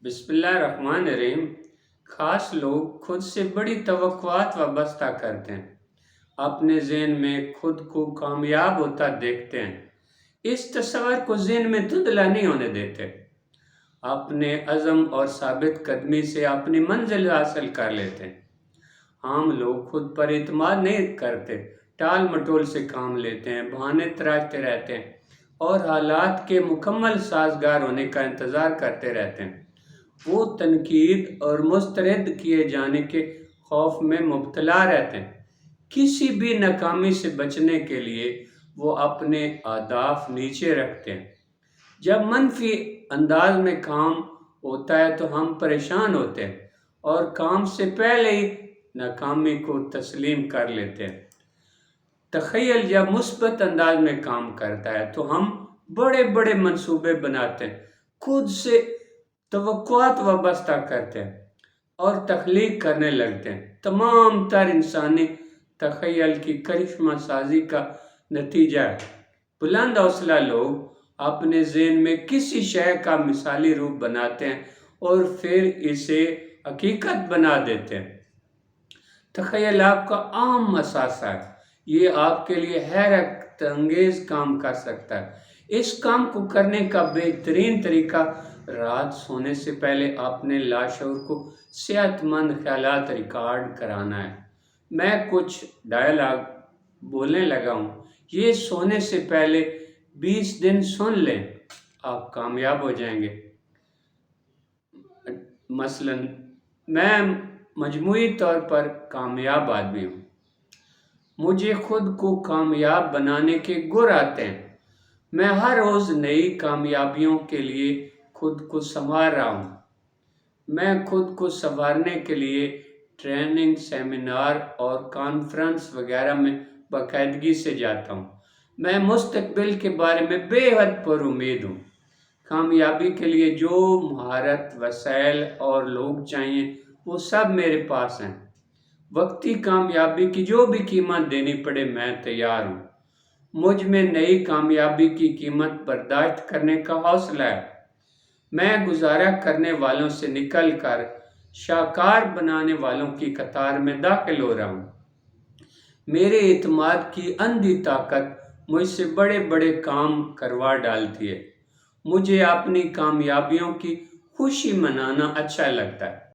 बिस्मिल्लाहिर्रहमानिर्रहीम। खास लोग खुद से बड़ी तवक्कुआत वाबस्ता करते हैं, अपने ज़हन में खुद को कामयाब होता देखते हैं, इस तस्वर को ज़हन में धुंधला नहीं होने देते। अपने अज़म और साबित कदमी से अपनी मंजिल हासिल कर लेते हैं। आम लोग खुद पर इत्मीनान नहीं करते, टाल मटोल से काम लेते हैं, बहाने तराशते रहते हैं और हालात के मुकम्मल साजगार होने का इंतज़ार करते रहते हैं। वो तनकीद और मुस्तरद किए जाने के खौफ में मुब्तला रहते हैं। किसी भी नाकामी से बचने के लिए वो अपने अहदाफ नीचे रखते हैं। जब मनफी अंदाज में काम होता है तो हम परेशान होते हैं और काम से पहले ही नाकामी को तस्लीम कर लेते हैं। तख़य्युल जब मुस्बत अंदाज में काम करता है तो हम बड़े बड़े मंसूबे बनाते हैं, खुद से तवक्कुआत वाबस्ता करते हैं और तख्लीक करने लगते हैं। तमाम तर इंसानी तख़य्युल की करिश्मा साजी का नतीजा है। बुलंद हौसला लोग अपने ज़हन में किसी शय का मिसाली रूप बनाते हैं और फिर इसे हकीकत बना देते हैं। तख़य्युल आपका आम असासा है, ये आपके लिए हैरत अंगेज़ काम कर सकता है। इस काम को करने का बेहतरीन तरीका रात सोने से आपने अपने लाशऊर को सेहतमंद ख्यालात रिकॉर्ड कराना है। मैं कुछ डायलॉग बोलने लगा हूँ, ये सोने से पहले 20 दिन सुन लें, आप कामयाब हो जाएंगे। मसलन, मैं मजमूई तौर पर कामयाब आदमी हूँ, मुझे खुद को कामयाब बनाने के गुर आते हैं। मैं हर रोज़ नई कामयाबियों के लिए खुद को संवार रहा हूँ। मैं खुद को संवारने के लिए ट्रेनिंग, सेमिनार और कॉन्फ्रेंस वगैरह में बाकायदगी से जाता हूँ। मैं मुस्तकबिल के बारे में बेहद पुरुमीद हूँ। कामयाबी के लिए जो महारत, वसाइल और लोग चाहिए वो सब मेरे पास हैं। वक्ती कामयाबी की जो भी कीमत देनी पड़े मैं तैयार हूँ। मुझ में नई कामयाबी की कीमत बर्दाश्त करने का हौसला है। मैं गुजारा करने वालों से निकल कर शाहकार बनाने वालों की कतार में दाखिल हो रहा हूँ। मेरे इत्मीनान की अंधी ताकत मुझसे बड़े बड़े काम करवा डालती है। मुझे अपनी कामयाबियों की खुशी मनाना अच्छा लगता है।